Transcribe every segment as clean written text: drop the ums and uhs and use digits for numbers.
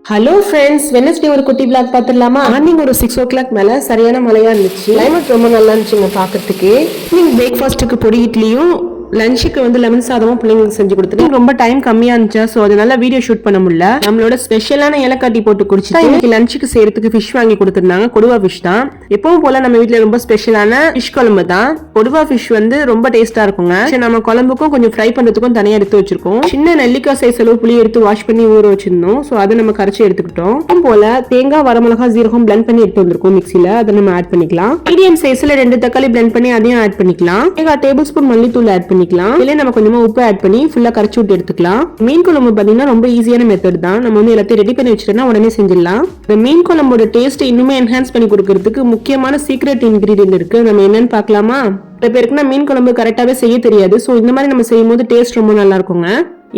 Hello friends, Wednesday ஒரு குட்டி black பார்த்துடலாமா? மார்னிங் ஒரு 6 o'clock மேல சரியான மழையா இருந்துச்சு. கிளைமேட் ரொம்ப நல்லா இருந்துச்சுங்க பார்க்கறதுக்கு. ஈவினிங் பிரேக்ஃபாஸ்ட்டுக்கு பொடி இட்லியும் லஞ்சுக்கு வந்து லெமன் சாதமும் பிள்ளைங்களுக்கு செஞ்சு கொடுத்துட்டு ரொம்ப டைம் கம்மியா இருந்துச்சா, ஸோ அதனால வீடியோ ஷூட் பண்ண முடியல. நம்மளோட ஸ்பெஷலான ஏலக்காட்டி போட்டு குடிச்சிட்டு இன்னைக்கு லஞ்சுக்கு செய்யறதுக்கு ஃபிஷ் வாங்கி கொடுத்துருந்தாங்க. கொடுவா ஃபிஷ் தான். எப்பவும் போல நம்ம வீட்டுல ரொம்ப ஸ்பெஷலான ஃபிஷ் குழம்பு தான். கொடுவா ஃபிஷ் வந்து ரொம்ப டேஸ்டா இருக்குங்க. நம்ம குழம்புக்கும் கொஞ்சம் ஃப்ரை பண்றதுக்கும் தனியா எடுத்து வச்சிருக்கோம். சின்ன நெல்லிக்காய் சைஸ் அளவு புளி எடுத்து வாஷ் பண்ணி ஊற வச்சிருந்தோம். ஸோ அதை நம்ம கரைச்சி எடுத்துக்கிட்டோம். போல தேங்காய், வரமிளகா, ஜீரகம் பிளண்ட் பண்ணி எடுத்து வந்திருக்கோம் மிக்சில. அதை நம்ம ஆட் பண்ணிக்கலாம். மீடியம் சைஸ்ல 2 தக்காளி பிளண்ட் பண்ணி அதையும் ஆட் பண்ணிக்கலாம். தேங்காய் டேபிள் ஸ்பூன் மல்லித்தூள் ஆட் பண்ணிக்கலாம். இதுல நம்ம கொஞ்சமா உப்பு ஆட் பண்ணி ஃபுல்லா கரைச்சி விட்டு எடுத்துக்கலாம். மீன் குழம்பு பாத்தீங்கன்னா ரொம்ப ஈஸியான மெத்தட் தான். நம்ம வந்து எல்லாத்தையும் ரெடி பண்ணி வச்சிட்டோம்னா உடனே செஞ்சிடலாம். இந்த மீன் குழம்போட டேஸ்ட் இன்னுமே என்ஹான்ஸ் பண்ணி கொடுக்கறதுக்கு முக்கியமான சீக்ரெட் இன்கிரீடியன்ட் இருக்கு. நம்ம என்னன்னு பார்க்கலாமா? சில பேருக்குன்னா மீன் குழம்பு கரெக்டாவே செய்ய தெரியாது. ஸோ இந்த மாதிரி நம்ம செய்யும் போது டேஸ்ட் ரொம்ப நல்லா இருக்குங்க.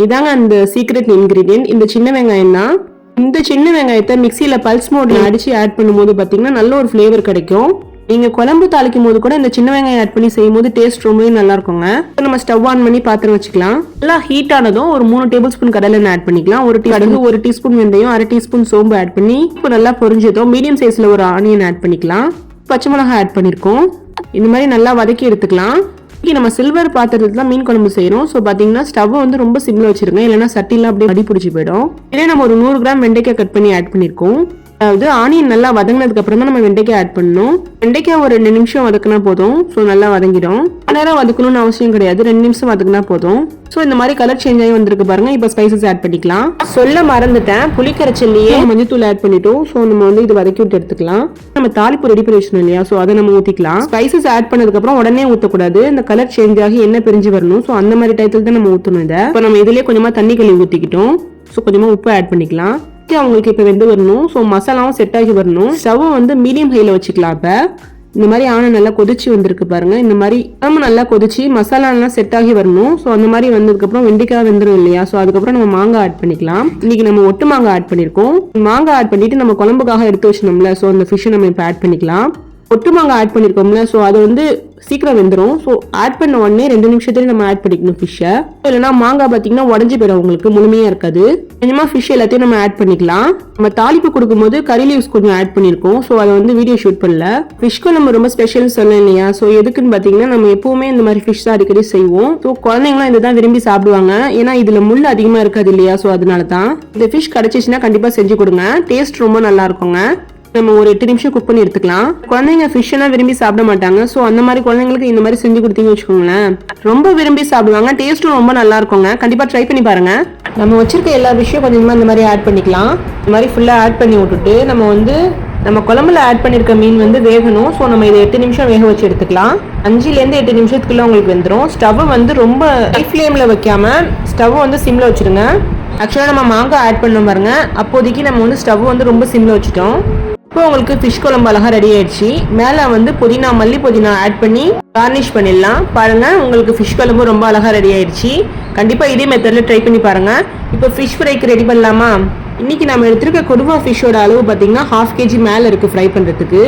இதாங்க அந்த சீக்ரெட் இன்கிரீடியன்ட். இந்த சின்ன வெங்காயம் தான். இந்த சின்ன வெங்காயத்தை மிக்சியில பல்ஸ் மோட்ல அடிச்சு ஆட் பண்ணும்போது பாத்தீங்கன்னா நல்ல ஒரு ஃபிளேவர் கிடைக்கும். நீங்க குழம்பு தாளிக்கும் போது கூட இந்த சின்ன வெங்காயம் ஆட் பண்ணி செய்யும் போது டேஸ்ட் ரொம்பவே நல்லா இருக்குங்க. நம்ம ஸ்டவ் ஆன் பண்ணி பாத்திரம் வச்சுக்கலாம். நல்லா ஹீட் ஆனதும் ஒரு 3 டேபிள் ஸ்பூன் கடலை ஆட் பண்ணிக்கலாம். ஒரு கடுகு, 1 டீஸ்பூன் வெந்தயம், 1/2 டீஸ்பூன் சோம்பு ஆட் பண்ணி இப்போ நல்லா பொரிஞ்சதும் மீடியம் சைஸ்ல ஒரு ஆனியன் ஆட் பண்ணிக்கலாம். பச்சை மிளகாய் ஆட் பண்ணிருக்கோம். இந்த மாதிரி நல்லா வதக்கி எடுத்துக்கலாம். நம்ம சில்வர் பாத்திரத்துல தான் மீன் குழம்பு செய்யறோம். சோ பாத்தீங்கன்னா ஸ்டவ் வந்து ரொம்ப சிம்ல வச்சிருங்க, இல்லைன்னா சட்டிலாம் அப்படியே அடி பிடிச்சி போயிடும். இதே நம்ம ஒரு 100 கிராம் வெண்டைக்காய் கட் பண்ணி ஆட் பண்ணிருக்கோம். அதாவது ஆனியன் நல்லா வதங்கினதுக்கு அப்புறம் தான் நம்ம வெண்டைக்காய் ஆட் பண்ணணும். வெண்டைக்காய் ஒரு 2 நிமிஷம் வதக்கினா போதும். ஸோ நல்லா வதங்கிடும். நேரம் வதக்கணும்னு அவசியம் கிடையாது, 2 நிமிஷம் வதக்கினா போதும். ஸோ இந்த மாதிரி கலர் சேஞ்ச் ஆகி வந்திருக்கு பாருங்க. இப்போ ஸ்பைசஸ் ஆட் பண்ணிக்கலாம். சொல்ல மறந்துட்டேன், புளிக்கரைச்சல்லையே மஞ்சத்தூள் ஆட் பண்ணிட்டோம். ஸோ நம்ம வந்து இது வதக்கி விட்டு எடுத்துக்கலாம். நம்ம தாளிப்பு ரெடி பண்ணி வச்சோம் இல்லையா, ஸோ அதை நம்ம ஊற்றிக்கலாம். ஸ்பைசஸ் ஆட் பண்ணதுக்கு அப்புறம் உடனே ஊற்றக்கூடாது. இந்த கலர் சேஞ்ச் ஆகி எண்ணெய் பிரிஞ்சு வரணும். ஸோ அந்த மாதிரி டைத்துல தான் நம்ம ஊற்றணும். இதை இப்போ நம்ம இதுலேயே கொஞ்சமா தண்ணி கழுவி ஊற்றிக்கிட்டோம். ஸோ கொஞ்சமா உப்பு ஆட் பண்ணிக்கலாம். அவங்களுக்கு இப்ப வெந்து வரணும். ஸோ மசாலாவும் செட் ஆகி வரணும். ஸ்டவ் வந்து மீடியம் ஹைல வச்சுக்கலாம். இப்ப இந்த மாதிரி நல்லா கொதிச்சு வந்திருக்கு பாருங்க. இந்த மாதிரி நம்ம நல்லா கொதிச்சு மசாலா எல்லாம் செட் ஆகி வரணும். ஸோ அந்த மாதிரி வந்ததுக்கு அப்புறம் வெண்டைக்காய் வெந்துடும் இல்லையா, ஸோ அதுக்கப்புறம் நம்ம மாங்காய் ஆட் பண்ணிக்கலாம். இன்னைக்கு நம்ம ஒட்டு மாங்காய் ஆட் பண்ணிருக்கோம். மாங்காய் ஆட் பண்ணிட்டு நம்ம குழம்புக்காக எடுத்து வச்சோம்ல, ஸோ அந்த ஃபிஷ் நம்ம இப்ப ஆட் பண்ணிக்கலாம். ஒட்டு மாங்காய் ஆட் பண்ணிருக்கோம்ல, ஸோ அது வந்து சீக்கிரம் வெந்துடும். ஸோ ஆட் பண்ண உடனே 2 நிமிஷத்துல நம்ம ஆட் பண்ணிக்கணும் ஃபிஷ்ஷை. இல்லைன்னா மாங்காய் பார்த்தீங்கன்னா உடஞ்சி போயிடும், உங்களுக்கு முழுமையா இருக்காது. கொஞ்சமா ஃபிஷ் எல்லாத்தையும் நம்ம ஆட் பண்ணிக்கலாம். நம்ம தாளிப்பு கொடுக்கும்போது கறி லீவ்ஸ் கொஞ்சம் ஆட் பண்ணிருக்கோம். ஸோ அதை வந்து வீடியோ ஷூட் பண்ணல. ஃபிஷ் குழம்பு ரொம்ப ஸ்பெஷல் சொன்னேன் இல்லையா, ஸோ எதுக்குன்னு பார்த்தீங்கன்னா நம்ம எப்பவுமே இந்த மாதிரி ஃபிஷ் தான் அடிக்கடி செய்வோம். ஸோ குழந்தைங்களாம் இதுதான் விரும்பி சாப்பிடுவாங்க. ஏன்னா இதுல முள் அதிகமா இருக்காது இல்லையா, ஸோ அதனால தான். இந்த ஃபிஷ் கிடைச்சிச்சுன்னா கண்டிப்பா செஞ்சு கொடுங்க. டேஸ்ட் ரொம்ப நல்லா இருக்குங்க. நம்ம ஒரு 8 நிமிஷம் குக் பண்ணி எடுத்துக்கலாம். குழந்தைங்க ஃபிஷ் எல்லாம் விரும்பி சாப்பிட மாட்டாங்க. ஸோ அந்த மாதிரி குழந்தைங்களுக்கு இந்த மாதிரி செஞ்சு கொடுத்தீங்கன்னு வச்சுக்கோங்களேன், ரொம்ப விரும்பி சாப்பிடுவாங்க. டேஸ்ட்டும் ரொம்ப நல்லா இருக்குங்க. கண்டிப்பா ட்ரை பண்ணி பாருங்க. நம்ம வச்சிருக்க எல்லா விஷயம் கொஞ்சமா இந்த மாதிரி ஆட் பண்ணிக்கலாம். இந்த மாதிரி ஃபுல்லா ஆட் பண்ணி விட்டுட்டு நம்ம குழம்புல ஆட் பண்ணிருக்க மீன் வந்து வேகணும். ஸோ நம்ம இதை 8 நிமிஷம் வேக வச்சு எடுத்துக்கலாம். 5லேருந்து 8 நிமிஷத்துக்குள்ள உங்களுக்கு வெந்துடும். ஸ்டவ் வந்து ரொம்ப ஹை ஃப்ளேம்ல வைக்காம ஸ்டவ் வந்து சிம்ல வச்சிருங்க. ஆக்சுவலா நம்ம மாங்காய் ஆட் பண்ண பாருங்க, அப்போதைக்கு நம்ம வந்து ஸ்டவ் வந்து ரொம்ப சிம்ல வச்சுட்டோம். இப்போ உங்களுக்கு ஃபிஷ் குழம்பு அழகா ரெடி ஆயிடுச்சு. மேல வந்து புதினா, மல்லி புதினா ஆட் பண்ணி கார்னிஷ் பண்ணிடலாம். பாருங்க, உங்களுக்கு ஃபிஷ் குழம்பு ரொம்ப அழகா ரெடி ஆயிடுச்சு. கண்டிப்பா இதே மெத்தட்ல ட்ரை பண்ணி பாருங்க. இப்போ ஃபிஷ் ஃப்ரைக்கு ரெடி பண்ணலாமா? இன்னைக்கு நம்ம எடுத்திருக்க கொடுவா ஃபிஷ்ஷோட அளவு பார்த்தீங்கன்னா 1/2 kg மேல இருக்கு ஃப்ரை பண்றதுக்கு.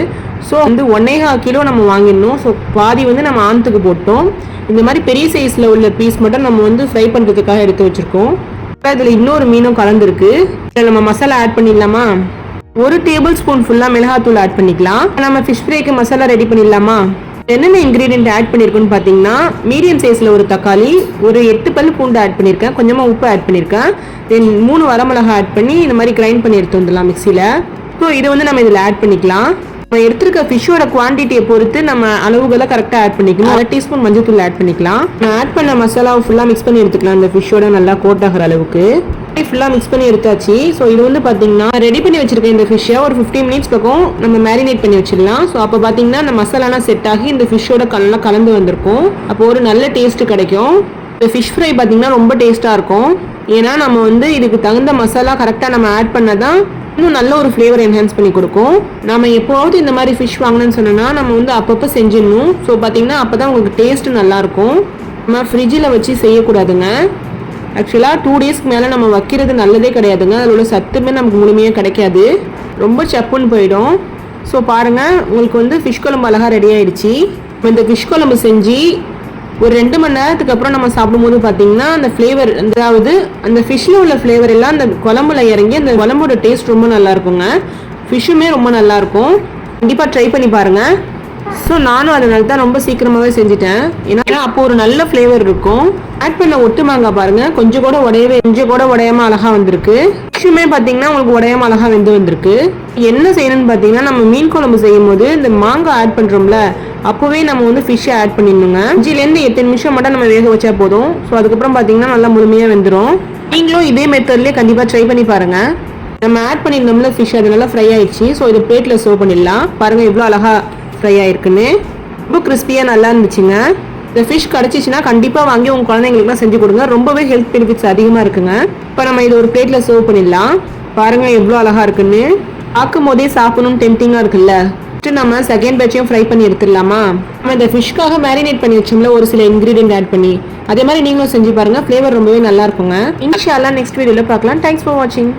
ஸோ வந்து 1.25 கிலோ நம்ம வாங்கிடணும். ஸோ பாதி வந்து நம்ம ஆந்துக்கு போட்டோம். இந்த மாதிரி பெரிய சைஸ்ல உள்ள பீஸ் மட்டும் நம்ம வந்து ஃப்ரை பண்றதுக்காக எடுத்து வச்சிருக்கோம். இதுல இன்னொரு மீனும் கலந்துருக்கு. நம்ம மசாலா ஆட் பண்ணிடலாமா? 1 டேபிள் ஸ்பூன் ஃபுல்லா மிளகாத்தூள் ஆட் பண்ணிக்கலாம். நம்ம ஃபிஷ் ஃப்ரைக்கு மசாலா ரெடி பண்ணிடலாமா? என்னென்ன இன்கிரீடியன்ட் ஆட் பண்ணிருக்கோன்னு பாத்தீங்கன்னா, மீடியம் சைஸ்ல ஒரு தக்காளி, ஒரு 8 பல் பூண்டு ஆட் பண்ணிருக்கேன், கொஞ்சமா உப்பு ஆட் பண்ணிருக்கேன், தென் 3 வரமிளகா ஆட் பண்ணி இந்த மாதிரி கிரைண்ட் பண்ணி எடுத்து வந்துடலாம் மிக்சியில. ஸோ இதை வந்து நம்ம இதுல ஆட் பண்ணிக்கலாம். நம்ம எடுத்திருக்க ஃபிஷ்ஷோட குவான்டிட்டியை பொறுத்து நம்ம அளவுகளை கரெக்டா ஆட் பண்ணிக்கணும். 1/2 டீஸ்பூன் மஞ்சள் ஆட் பண்ணிக்கலாம். நான் ஆட் பண்ண மசாலாவை ஃபுல்லா மிக்ஸ் பண்ணி எடுத்துக்கலாம். இந்த ஃபிஷ்ஷோட நல்லா கோட் ஆகிற அளவுக்கு ஃபுல்லா மிக்ஸ் பண்ணி எடுத்தாச்சு. ஸோ இது வந்து பாத்தீங்கன்னா ரெடி பண்ணி வச்சிருக்கேன். இந்த ஃபிஷ்ஷை ஒரு 15 மினிட்ஸ் பக்கம் நம்ம மேரினேட் பண்ணி வச்சிடலாம். ஸோ அப்போ பாத்தீங்கன்னா இந்த மசாலாலாம் செட் ஆகி இந்த ஃபிஷ்ஷோட நல்லா கலந்து வந்திருக்கும். அப்போ ஒரு நல்ல டேஸ்ட் கிடைக்கும். இந்த ஃபிஷ் ஃப்ரை பாத்தீங்கன்னா ரொம்ப டேஸ்டா இருக்கும். ஏன்னா நம்ம வந்து இதுக்கு தகுந்த மசாலா கரெக்டா நம்ம ஆட் பண்ணதான் இன்னும் நல்ல ஒரு ஃப்ளேவர் என்ஹான்ஸ் பண்ணி கொடுக்கும். நம்ம எப்போவாவது இந்த மாதிரி ஃபிஷ் வாங்கணும்னு சொன்னோம்னா நம்ம வந்து அப்பப்போ செஞ்சிடணும். ஸோ பார்த்தீங்கன்னா அப்போ தான் உங்களுக்கு டேஸ்ட் நல்லா இருக்கும். நம்ம ஃப்ரிட்ஜில் வச்சு செய்யக்கூடாதுங்க. ஆக்சுவலாக 2 டேஸ்க்கு மேலே நம்ம வைக்கிறது நல்லதே கிடையாதுங்க. அதில் உள்ள சத்துமே நமக்கு முழுமையாக கிடைக்காது, ரொம்ப சப்புன்னு போயிடும். ஸோ பாருங்கள், உங்களுக்கு வந்து ஃபிஷ் குழம்பு அழகாக ரெடி ஆயிடுச்சு. இந்த ஃபிஷ் குழம்பு செஞ்சு ஒரு 2 மணி நேரத்துக்கு அப்புறம் நம்ம சாப்பிடும்போது பார்த்தீங்கன்னா அந்த ஃப்ளேவர், அதாவது அந்த ஃபிஷ்ல உள்ள ஃப்ளேவர் எல்லாம் அந்த குழம்புல இறங்கி அந்த குழம்போட டேஸ்ட் ரொம்ப நல்லா இருக்குங்க. ஃபிஷ்ஷுமே ரொம்ப நல்லா இருக்கும். கண்டிப்பாக ட்ரை பண்ணி பாருங்க. ஸோ நானும் அதனால தான் ரொம்ப சீக்கிரமாகவே செஞ்சுட்டேன். ஏன்னா அப்போ ஒரு நல்ல ஃப்ளேவர் இருக்கும். ஆட் பண்ண ஒட்டு மாங்காய் பாருங்க, கொஞ்சம் கூட உடையாம அழகா வந்திருக்கு. ஃபிஷ்ஷுமே பார்த்தீங்கன்னா உங்களுக்கு உடையாம அழகா வெந்து வந்திருக்கு. என்ன செய்யணும்னு பார்த்தீங்கன்னா, நம்ம மீன் குழம்பு செய்யும் போது இந்த மாங்காய் ஆட் பண்ணுறோம்ல, அப்போவே நம்ம வந்து ஃபிஷ்ஷை ஆட் பண்ணிடணுங்க. 5லேருந்து 8 நிமிஷம் மட்டும் நம்ம வேக வச்சா போதும். ஸோ அதுக்கப்புறம் பார்த்தீங்கன்னா நல்லா முழுமையாக வெந்துடும். நீங்களும் இதே மெத்தட்லேயே கண்டிப்பாக ட்ரை பண்ணி பாருங்க. நம்ம ஆட் பண்ணியிருந்தோம்ல ஃபிஷ், அது நல்லா ஃப்ரை ஆயிடுச்சு. ஸோ இது பிளேட்டில் சர்வ் பண்ணிடலாம். பாருங்கள் எவ்வளோ அழகா ஃப்ரை ஆயிருக்குன்னு. ரொம்ப கிறிஸ்பியாக நல்லா இருந்துச்சுங்க. இந்த ஃபிஷ் கிடச்சிச்சின்னா கண்டிப்பாக வாங்கி உங்கள் குழந்தைங்களுக்குலாம் செஞ்சு கொடுங்க. ரொம்பவே ஹெல்த் பெனிஃபிட்ஸ் அதிகமாக இருக்குங்க. இப்போ நம்ம இதை ஒரு பிளேட்டில் சர்வ் பண்ணிடலாம். பாருங்கள் எவ்வளோ அழகாக இருக்குன்னு. பார்க்கும் போதே சாப்பிடணும்னு டெம்டிங்காக இருக்குல்ல. நம்ம செகண்ட் பேட்சையும் ஃப்ரை பண்ணி எடுத்துடலாமா? நம்ம இந்த ஃபிஷ்க்காக மேரினேட் பண்ணி வச்சோம்ல ஒரு சில இன்கிரீடியன்ட் ஆட் பண்ணி, அதே மாதிரி நீங்களும் செஞ்சு பாருங்கள். ஃப்ளேவர் ரொம்பவே நல்லா இருக்குங்க. இன்ஷா அல்லாஹ் நெக்ஸ்ட் வீடியோவில் பார்க்கலாம். தேங்க்ஸ் ஃபார் வாட்சிங்.